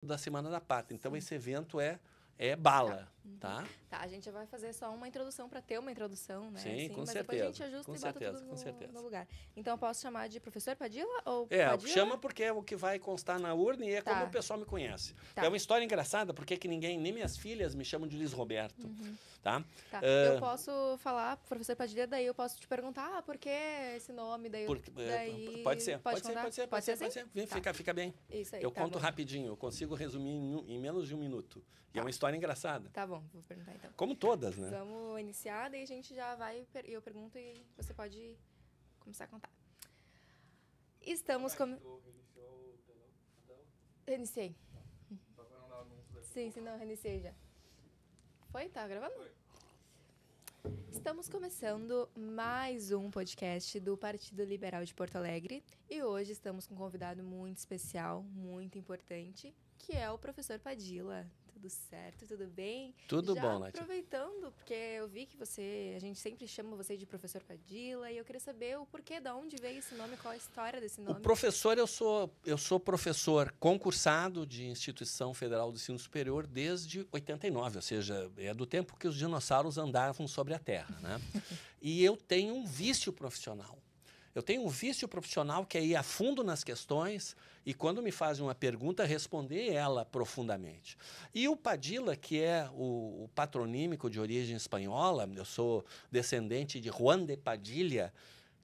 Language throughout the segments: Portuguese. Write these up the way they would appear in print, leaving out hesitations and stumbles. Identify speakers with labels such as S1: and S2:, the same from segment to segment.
S1: da Semana da Pátria. Então, esse evento é bala, tá?
S2: Tá, a gente já vai fazer só uma introdução para ter uma introdução, né?
S1: Sim, com
S2: mas
S1: certeza.
S2: Depois a gente ajusta e bota tudo no lugar. Então, eu posso chamar de professor Padilla ou Padilla?
S1: Chama porque é o que vai constar na urna e é como o pessoal me conhece. É uma história engraçada, porque que ninguém, nem minhas filhas me chamam de Luiz Roberto, tá?
S2: Eu posso falar professor Padilla, daí eu posso te perguntar, por que esse nome? Daí
S1: pode ser.
S2: Pode ser assim?
S1: Vem, fica bem.
S2: Isso aí,
S1: eu conto rapidinho, eu consigo resumir em menos de 1 minuto. E é uma história engraçada.
S2: Tá bom, vou perguntar então.
S1: Como todas, né?
S2: Vamos iniciar, daí a gente já vai, eu pergunto e você pode começar a contar. Estamos com... Reiniciei. Sim, não, reiniciei já. Foi? Tá gravando? Foi. Estamos começando mais um podcast do Partido Liberal de Porto Alegre e hoje estamos com um convidado muito especial, muito importante, que é o professor Padilla. Tudo certo? Tudo bem?
S1: Tudo bom, Nath.
S2: Aproveitando, porque eu vi que a gente sempre chama você de professor Padilla e eu queria saber o porquê, de onde veio esse nome, qual a história desse nome.
S1: O professor, eu sou professor concursado de Instituição Federal do Ensino Superior desde 89, ou seja, é do tempo que os dinossauros andavam sobre a Terra, né? E eu tenho um vício profissional. Eu tenho um vício profissional que é ir a fundo nas questões e, quando me fazem uma pergunta, responder ela profundamente. E o Padilla, que é o patronímico de origem espanhola, eu sou descendente de Juan de Padilla,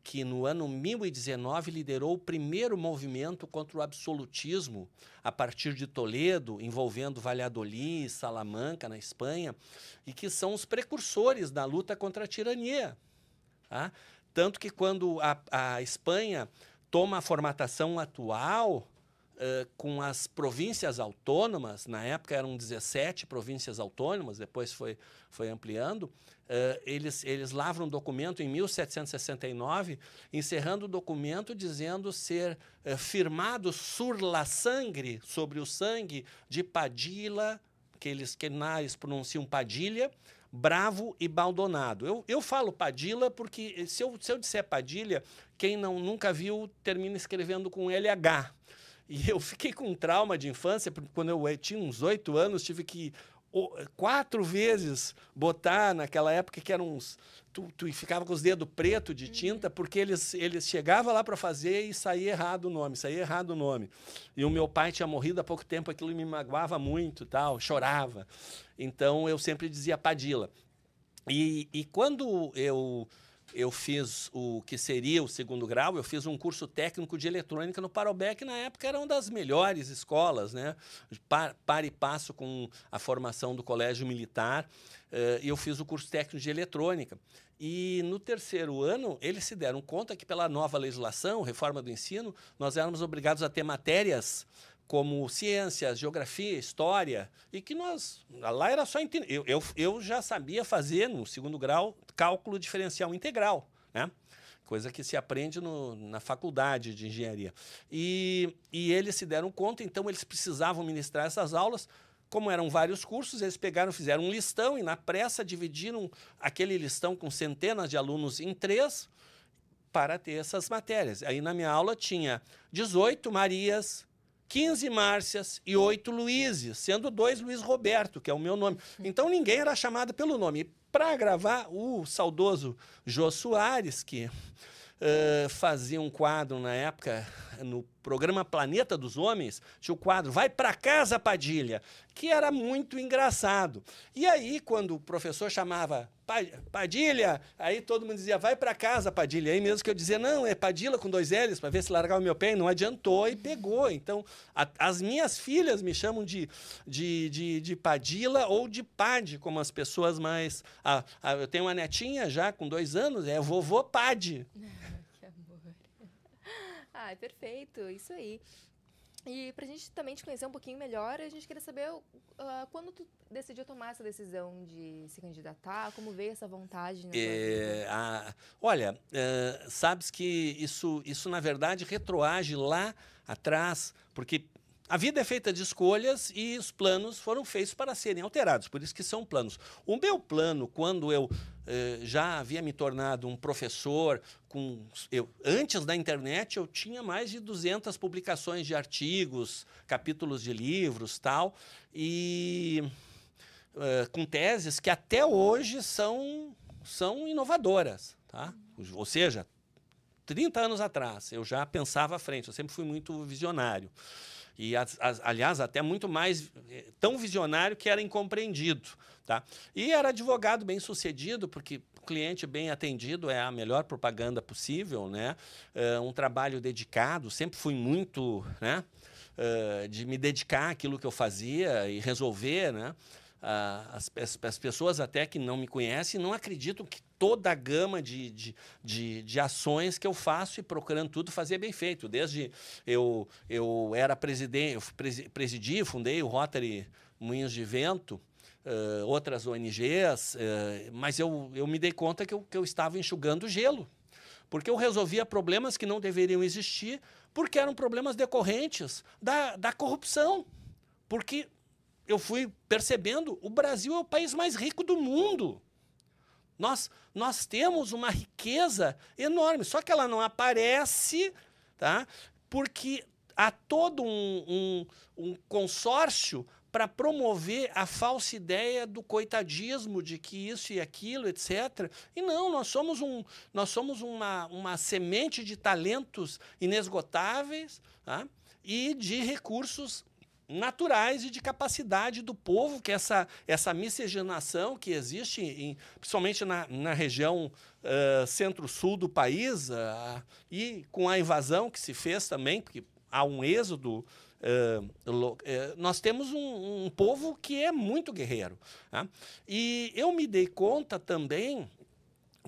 S1: que no ano 1019 liderou o primeiro movimento contra o absolutismo a partir de Toledo, envolvendo Valladolid e Salamanca, na Espanha, e que são os precursores da luta contra a tirania, tá? Tanto que quando a Espanha toma a formatação atual, com as províncias autônomas, na época eram 17 províncias autônomas, depois foi ampliando, eles lavram um documento em 1769, encerrando o documento dizendo ser firmado sur la sangre, sobre o sangue de Padilla, que eles pronunciam Padilha, Bravo e Baldonado. Eu falo Padilla porque, se eu disser Padilha, quem nunca viu termina escrevendo com LH. E eu fiquei com um trauma de infância, porque quando eu tinha uns 8 anos, tive que 4 vezes botar, naquela época que eram uns... Tu ficava com os dedos pretos de tinta, porque eles chegavam lá para fazer e saía errado o nome. E o meu pai tinha morrido há pouco tempo, aquilo me magoava muito, tal, chorava. Então, eu sempre dizia Padilla. E quando eu fiz o que seria o 2º grau, eu fiz um curso técnico de eletrônica no Parobé, que na época era uma das melhores escolas, né? Par e passo com a formação do Colégio Militar, e eu fiz o curso técnico de eletrônica. E no 3º ano, eles se deram conta que, pela nova legislação, reforma do ensino, nós éramos obrigados a ter matérias como ciências, geografia, história, e que lá era só entender. Eu já sabia fazer, no 2º grau, cálculo diferencial integral, né? Coisa que se aprende na faculdade de engenharia. E eles se deram conta, então eles precisavam ministrar essas aulas. Como eram vários cursos, eles fizeram um listão e, na pressa, dividiram aquele listão com centenas de alunos em 3 para ter essas matérias. Aí, na minha aula, tinha 18 Marias, 15 Márcias e 8 Luíses, sendo 2 Luiz Roberto, que é o meu nome. Então, ninguém era chamado pelo nome. E, para gravar, o saudoso Jô Soares, que fazia um quadro na época, no programa Planeta dos Homens, tinha o quadro Vai Pra Casa, Padilha, que era muito engraçado. E aí, quando o professor chamava Padilha, aí todo mundo dizia, vai pra casa, Padilha. Aí mesmo que eu dizia, não, é Padilla com 2 L's, para ver se largava o meu pé, e não adiantou e pegou. Então, as minhas filhas me chamam de Padilla ou de Pad, como as pessoas mais... eu tenho uma netinha já com 2 anos, é vovô Pad.
S2: Que amor. Ah, é perfeito, isso aí. E para a gente também te conhecer um pouquinho melhor, a gente queria saber quando tu decidiu tomar essa decisão de se candidatar, como veio essa vontade na tua vida?
S1: Olha, sabes que isso, na verdade, retroage lá atrás, porque A vida é feita de escolhas e os planos foram feitos para serem alterados, por isso que são planos. O meu plano, quando eu já havia me tornado um professor, antes da internet eu tinha mais de 200 publicações de artigos, capítulos de livros, tal, e com teses que até hoje são inovadoras. Tá? Ou seja, 30 anos atrás eu já pensava à frente, eu sempre fui muito visionário. E, aliás, até muito mais, tão visionário que era incompreendido. Tá? E era advogado bem-sucedido, porque o cliente bem atendido é a melhor propaganda possível, né? Um trabalho dedicado, sempre fui muito, né, de me dedicar àquilo que eu fazia e resolver, né? As pessoas até que não me conhecem não acreditam que toda a gama de ações que eu faço e procurando tudo fazer bem feito. Desde eu era presidente, eu presidi, fundei o Rotary Moinhos de Vento, outras ONGs, mas eu me dei conta que eu estava enxugando gelo, porque eu resolvia problemas que não deveriam existir, porque eram problemas decorrentes da corrupção, porque eu fui percebendo, o Brasil é o país mais rico do mundo. Nós temos uma riqueza enorme, só que ela não aparece, tá? Porque há todo um consórcio para promover a falsa ideia do coitadismo, de que isso e aquilo, etc. E não, nós somos uma semente de talentos inesgotáveis, tá? E de recursos naturais e de capacidade do povo, que essa miscigenação que existe, principalmente na região centro-sul do país, e com a invasão que se fez também, porque há um êxodo, nós temos um povo que é muito guerreiro. Tá? E eu me dei conta também,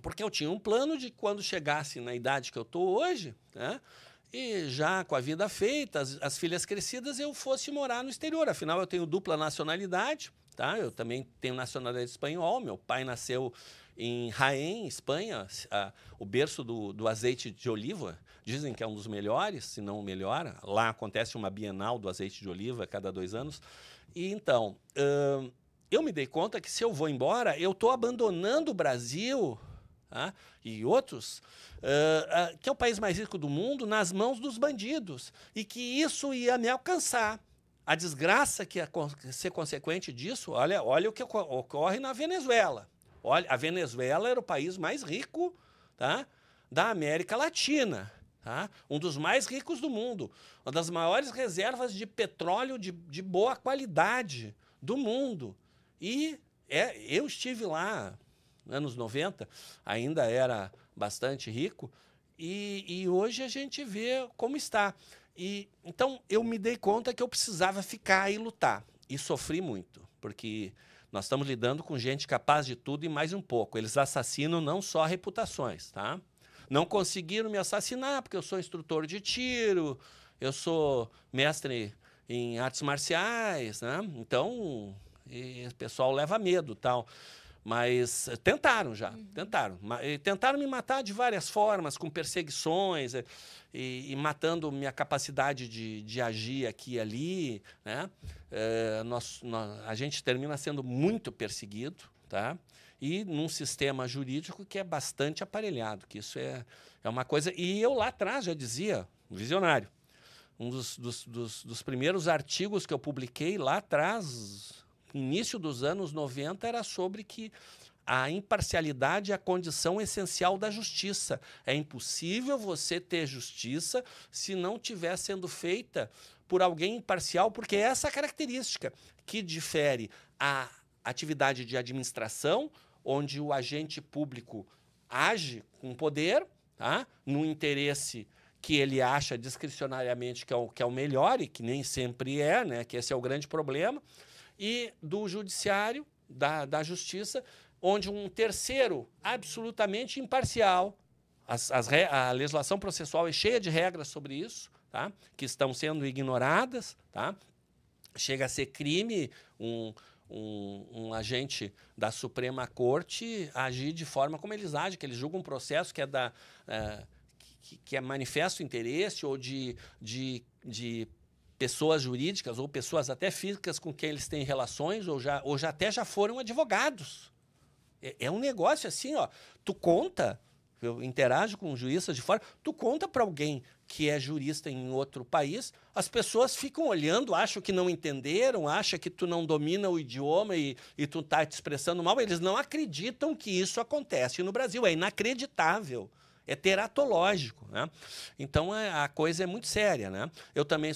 S1: porque eu tinha um plano de quando chegasse na idade que eu estou hoje, né, e já com a vida feita, as filhas crescidas, eu fosse morar no exterior. Afinal, eu tenho dupla nacionalidade, tá? Eu também tenho nacionalidade espanhola. Meu pai nasceu em Jaén, Espanha, o berço do azeite de oliva. Dizem que é um dos melhores, se não o melhor. Lá acontece uma bienal do azeite de oliva a cada 2 anos. E então, eu me dei conta que se eu vou embora, eu estou abandonando o Brasil, tá? E outros, que é o país mais rico do mundo, nas mãos dos bandidos, e que isso ia me alcançar. A desgraça que ia ser consequente disso, olha o que ocorre na Venezuela. Olha, a Venezuela era o país mais rico, tá, da América Latina, tá? Um dos mais ricos do mundo, uma das maiores reservas de petróleo de boa qualidade do mundo. E eu estive lá anos 90, ainda era bastante rico, e hoje a gente vê como está. Então, eu me dei conta que eu precisava ficar e lutar, e sofri muito, porque nós estamos lidando com gente capaz de tudo e mais um pouco. Eles assassinam não só reputações, tá? Não conseguiram me assassinar, porque eu sou instrutor de tiro, eu sou mestre em artes marciais, né? Então, o pessoal leva medo, tal. Mas tentaram já, tentaram me matar de várias formas, com perseguições e matando minha capacidade de agir aqui e ali, né? A gente termina sendo muito perseguido, tá? E num sistema jurídico que é bastante aparelhado, que isso é uma coisa... E eu lá atrás já dizia, visionário, um dos primeiros artigos que eu publiquei lá atrás... início dos anos 90, era sobre que a imparcialidade é a condição essencial da justiça. É impossível você ter justiça se não estiver sendo feita por alguém imparcial, porque é essa característica que difere a atividade de administração, onde o agente público age com poder, tá, no interesse que ele acha discricionariamente que é o melhor, e que nem sempre é, né, que esse é o grande problema, e do judiciário, da justiça, onde um terceiro absolutamente imparcial, a legislação processual é cheia de regras sobre isso, tá? Que estão sendo ignoradas, tá? Chega a ser crime um agente da Suprema Corte agir de forma como eles agem, que eles julgam um processo que é que é manifesto interesse ou de pessoas jurídicas ou pessoas até físicas com quem eles têm relações ou já até já foram advogados. É um negócio assim, ó, tu conta, eu interajo com juristas de fora, tu conta para alguém que é jurista em outro país, as pessoas ficam olhando, acham que não entenderam, acham que tu não domina o idioma e tu tá te expressando mal, eles não acreditam que isso acontece no Brasil, é inacreditável. É teratológico, né? Então, a coisa é muito séria, né? Eu também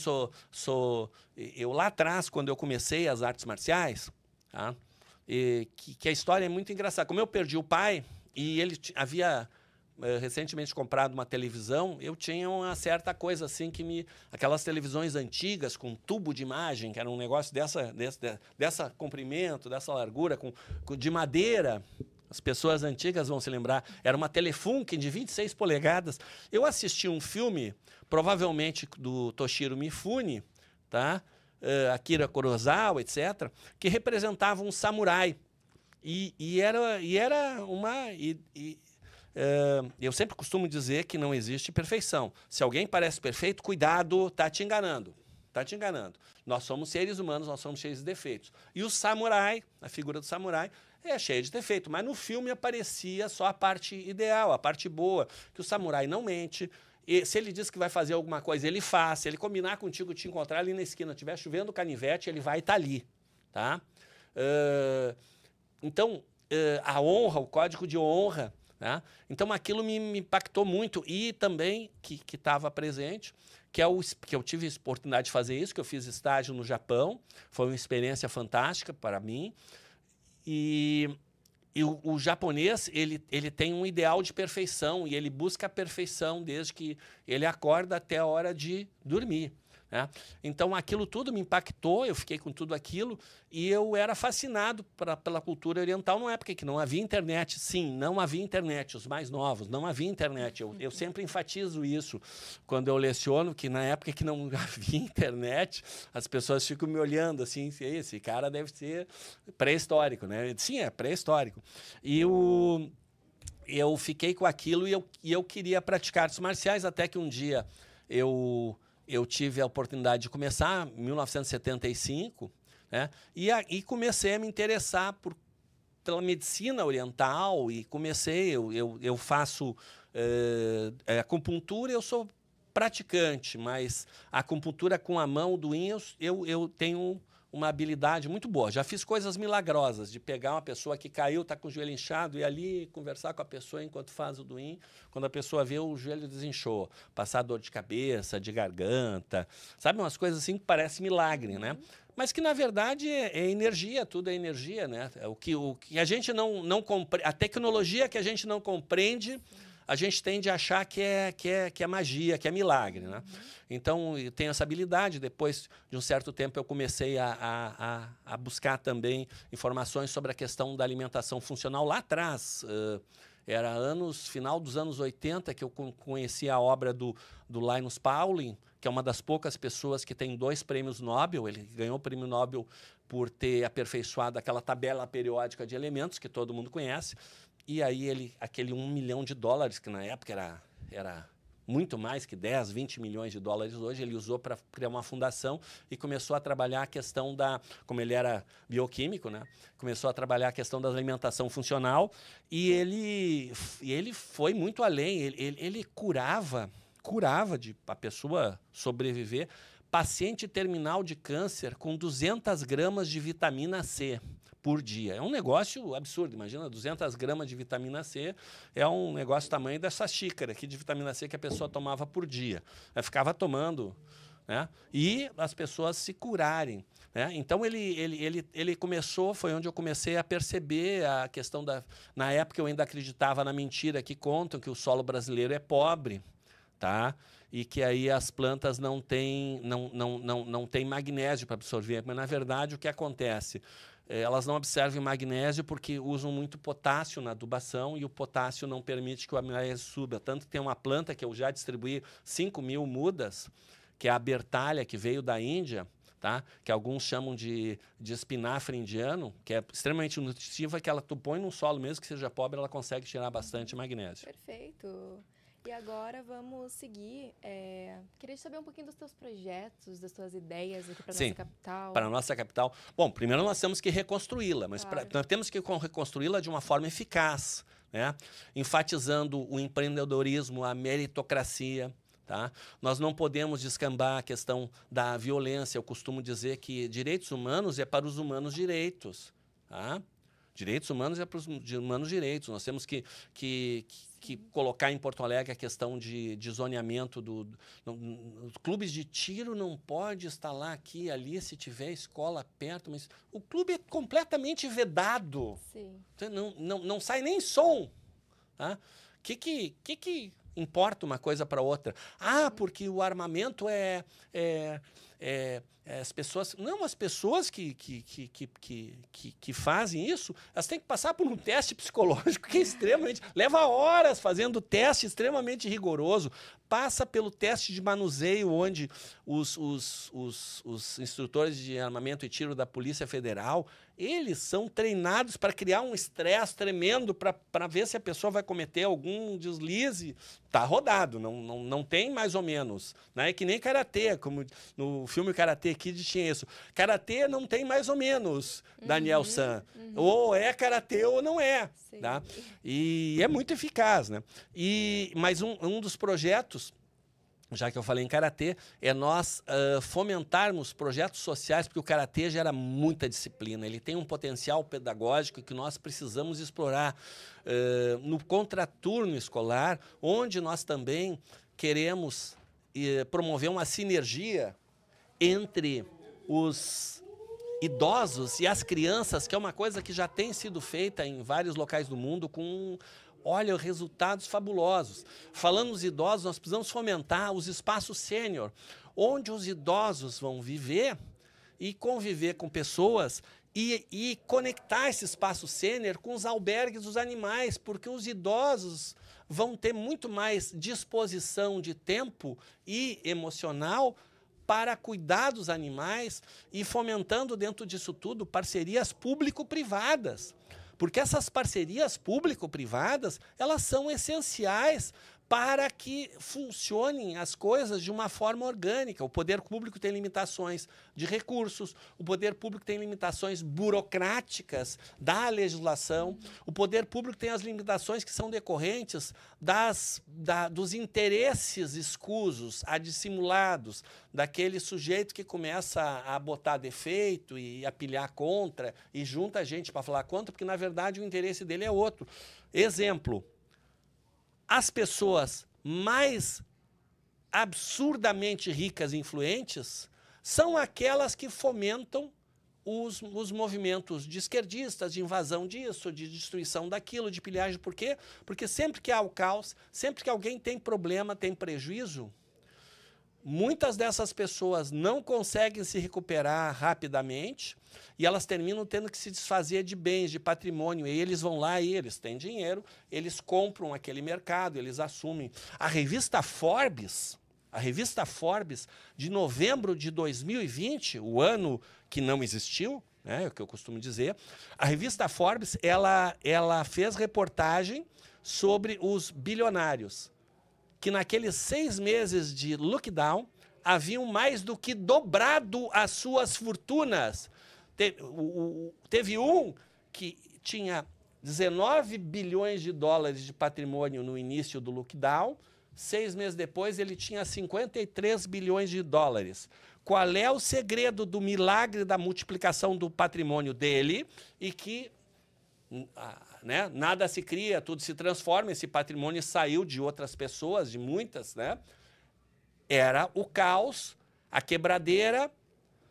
S1: eu lá atrás, quando eu comecei as artes marciais, tá? Que a história é muito engraçada. Como eu perdi o pai e ele havia recentemente comprado uma televisão, eu tinha uma certa coisa assim aquelas televisões antigas com tubo de imagem, que era um negócio dessa comprimento, dessa largura, de madeira. As pessoas antigas vão se lembrar. Era uma Telefunken de 26 polegadas. Eu assisti um filme, provavelmente do Toshiro Mifune, tá? Akira Kurosawa, etc., que representava um samurai. Eu sempre costumo dizer que não existe perfeição. Se alguém parece perfeito, cuidado, está te enganando. Está te enganando. Nós somos seres humanos, nós somos cheios de defeitos. E o samurai, a figura do samurai, é cheia de defeito, mas no filme aparecia só a parte ideal, a parte boa, que o samurai não mente. E se ele diz que vai fazer alguma coisa, ele faz. Se ele combinar contigo, te encontrar ali na esquina, estiver chovendo canivete, ele vai estar ali. Tá? Então, a honra, o código de honra, né? Então, aquilo me impactou muito. E também, que estava presente, que eu tive a oportunidade de fazer isso, que eu fiz estágio no Japão. Foi uma experiência fantástica para mim. E o japonês, ele tem um ideal de perfeição e ele busca a perfeição desde que ele acorda até a hora de dormir, né? Então, aquilo tudo me impactou, eu fiquei com tudo aquilo e eu era fascinado pela cultura oriental numa época que não havia internet. Sim, não havia internet, os mais novos, não havia internet. Eu sempre enfatizo isso quando eu leciono, que na época que não havia internet, as pessoas ficam me olhando assim, esse cara deve ser pré-histórico, né? Sim, é pré-histórico. E eu fiquei com aquilo e eu queria praticar artes marciais, até que um dia eu tive a oportunidade de começar em 1975, né? E comecei a me interessar pela medicina oriental e eu faço acupuntura, eu sou praticante, mas a acupuntura com a mão do yin eu tenho uma habilidade muito boa. Já fiz coisas milagrosas, de pegar uma pessoa que caiu, está com o joelho inchado, e ali conversar com a pessoa enquanto faz o duin. Quando a pessoa vê, o joelho desinchou. Passar dor de cabeça, de garganta. Sabe, umas coisas assim que parecem milagre, né? Mas que, na verdade, é energia, tudo é energia, né? O que a gente não compreende, a tecnologia que a gente não compreende, a gente tende a achar que é magia, que é milagre, né? Então, eu tenho essa habilidade. Depois de um certo tempo, eu comecei a buscar também informações sobre a questão da alimentação funcional. Lá atrás, era final dos anos 80, que eu conheci a obra do Linus Pauling, que é uma das poucas pessoas que tem 2 prêmios Nobel. Ele ganhou o prêmio Nobel por ter aperfeiçoado aquela tabela periódica de elementos, que todo mundo conhece. E aí, aquele $1 milhão, que na época era muito mais que 10, 20 milhões de dólares hoje, ele usou para criar uma fundação e começou a trabalhar a questão como ele era bioquímico, né? Começou a trabalhar a questão da alimentação funcional e ele foi muito além, ele curava de a pessoa sobreviver, paciente terminal de câncer com 200 gramas de vitamina C por dia. É um negócio absurdo. Imagina, 200 gramas de vitamina C é um negócio tamanho dessa xícara aqui de vitamina C que a pessoa tomava por dia. Ela ficava tomando, né? E as pessoas se curarem, né? Então, ele começou, foi onde eu comecei a perceber a questão Na época, eu ainda acreditava na mentira que contam que o solo brasileiro é pobre, tá? E que aí as plantas não têm magnésio para absorver. Mas, na verdade, o que acontece? Elas não absorvem magnésio porque usam muito potássio na adubação e o potássio não permite que o magnésio suba. Tanto que tem uma planta que eu já distribuí 5.000 mudas, que é a bertalha, que veio da Índia, tá? Que alguns chamam de espinafre indiano, que é extremamente nutritiva, que tu põe num solo mesmo que seja pobre, ela consegue tirar bastante magnésio.
S2: Perfeito. E agora vamos seguir. Queria saber um pouquinho dos teus projetos, das tuas ideias aqui para nossa capital.
S1: Para a nossa capital. Bom, primeiro nós temos que reconstruí-la, mas nós temos que reconstruí-la de uma forma eficaz, né? Enfatizando o empreendedorismo, a meritocracia. Tá? Nós não podemos descambar a questão da violência. Eu costumo dizer que direitos humanos é para os humanos direitos. Tá? Direitos humanos é para os humanos direitos. Nós temos que colocar em Porto Alegre a questão de zoneamento. Os clubes de tiro não pode instalar aqui, ali, se tiver escola perto. Mas o clube é completamente vedado.
S2: Sim.
S1: Não sai nem som. Tá? Que importa uma coisa para outra? Porque o armamento as pessoas... Não, as pessoas que fazem isso, elas têm que passar por um teste psicológico que é extremamente... Leva horas fazendo teste extremamente rigoroso. Passa pelo teste de manuseio, onde os instrutores de armamento e tiro da Polícia Federal, eles são treinados para criar um estresse tremendo para ver se a pessoa vai cometer algum deslize. Está rodado, não tem mais ou menos. Né? É que nem karatê, como no filme Karate Kid tinha isso. Karatê não tem mais ou menos, Daniel San. Ou é karatê ou não é. Tá? E é muito eficaz. Né? Mas um dos projetos, já que eu falei em karatê, é nós fomentarmos projetos sociais, porque o karatê gera muita disciplina. Ele tem um potencial pedagógico que nós precisamos explorar no contraturno escolar, onde nós também queremos promover uma sinergia entre os idosos e as crianças, que é uma coisa que já tem sido feita em vários locais do mundo com... Olha, resultados fabulosos. Falando nos idosos, nós precisamos fomentar os espaços sênior, onde os idosos vão viver e conviver com pessoas e conectar esse espaço sênior com os albergues dos animais, porque os idosos vão ter muito mais disposição de tempo e emocional para cuidar dos animais e fomentando dentro disso tudo parcerias público-privadas. Porque essas parcerias público-privadas, elas são essenciais para que funcionem as coisas de uma forma orgânica. O poder público tem limitações de recursos, o poder público tem limitações burocráticas da legislação, o poder público tem as limitações que são decorrentes dos interesses escusos, dissimulados, daquele sujeito que começa a botar defeito e a pilhar contra e junta a gente para falar contra, porque, na verdade, o interesse dele é outro. Exemplo. As pessoas mais absurdamente ricas e influentes são aquelas que fomentam os movimentos de esquerdistas, de invasão disso, de destruição daquilo, de pilhagem. Por quê? Porque sempre que há o caos, sempre que alguém tem problema, tem prejuízo, muitas dessas pessoas não conseguem se recuperar rapidamente e elas terminam tendo que se desfazer de bens, de patrimônio. E eles vão lá e eles têm dinheiro, eles compram aquele mercado, eles assumem. A revista Forbes, de novembro de 2020, o ano que não existiu, né, é o que eu costumo dizer, a revista Forbes ela fez reportagem sobre os bilionários, que naqueles 6 meses de lockdown haviam mais do que dobrado as suas fortunas. Teve um que tinha 19 bilhões de dólares de patrimônio no início do lockdown, 6 meses depois ele tinha 53 bilhões de dólares. Qual é o segredo do milagre da multiplicação do patrimônio dele e que... né? Nada se cria, tudo se transforma. Esse patrimônio saiu de outras pessoas, de muitas, né? Era o caos, a quebradeira,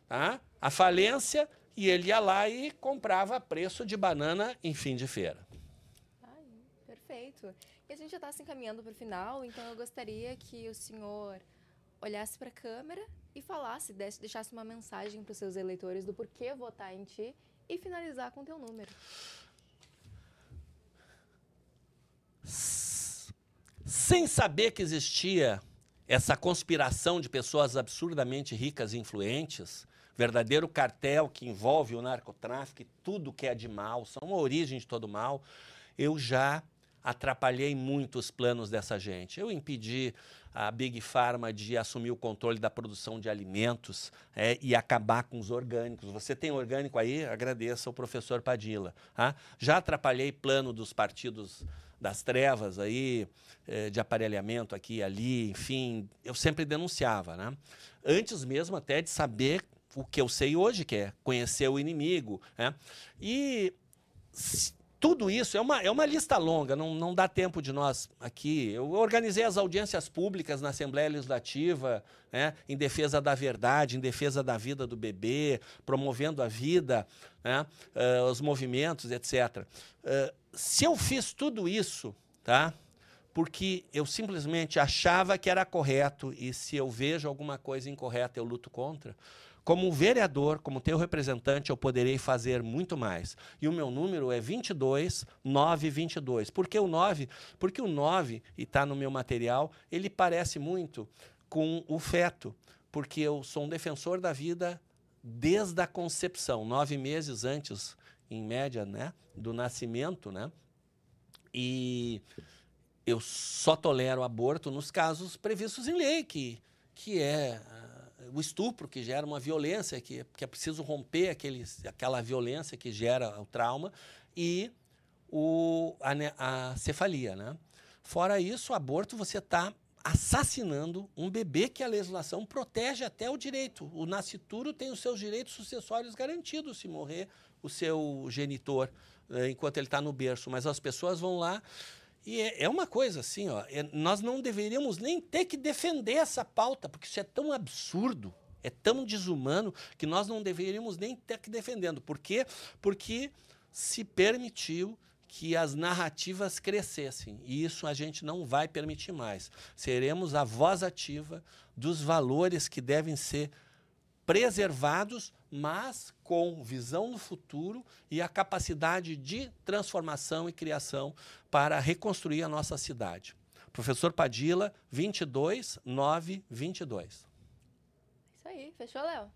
S1: tá? A falência, e ele ia lá e comprava a preço de banana em fim de feira.
S2: Ai, perfeito. E a gente já está se encaminhando para o final, então eu gostaria que o senhor olhasse para a câmera e falasse, deixasse uma mensagem para os seus eleitores do porquê votar em ti e finalizar com o teu número.
S1: Sem saber que existia essa conspiração de pessoas absurdamente ricas e influentes, verdadeiro cartel que envolve o narcotráfico e tudo que é de mal, são a origem de todo mal, eu já atrapalhei muito os planos dessa gente. Eu impedi a Big Pharma de assumir o controle da produção de alimentos e acabar com os orgânicos. Você tem orgânico aí? Agradeça ao professor Padilla. Tá? Já atrapalhei plano dos partidos das trevas aí, de aparelhamento aqui e ali, enfim, eu sempre denunciava, né? Antes mesmo até de saber o que eu sei hoje, que é conhecer o inimigo, né? E tudo isso é uma lista longa, não dá tempo de nós aqui. Eu organizei as audiências públicas na Assembleia Legislativa, né, em defesa da verdade, em defesa da vida do bebê, promovendo a vida, né, os movimentos, etc. Se eu fiz tudo isso, tá, porque eu simplesmente achava que era correto, e se eu vejo alguma coisa incorreta, eu luto contra, como vereador, como teu representante, eu poderei fazer muito mais. E o meu número é 22922. Por que o 9? Porque o 9, e está no meu material, ele parece muito com o feto, porque eu sou um defensor da vida desde a concepção, 9 meses antes, em média, né, do nascimento, né? E eu só tolero aborto nos casos previstos em lei, que é o estupro, que gera uma violência, que é preciso romper aquela violência que gera o trauma, e a cefalia, né? Fora isso, o aborto, você está assassinando um bebê que a legislação protege até o direito. O nascituro tem os seus direitos sucessórios garantidos se morrer o seu genitor enquanto ele está no berço, mas as pessoas vão lá. E é uma coisa assim, ó, nós não deveríamos nem ter que defender essa pauta, porque isso é tão absurdo, é tão desumano, que nós não deveríamos nem ter que defendendo. Por quê? Porque se permitiu que as narrativas crescessem, e isso a gente não vai permitir mais. Seremos a voz ativa dos valores que devem ser preservados, mas com visão no futuro e a capacidade de transformação e criação para reconstruir a nossa cidade. Professor Padilla, 22922.
S2: Isso aí, fechou, Léo?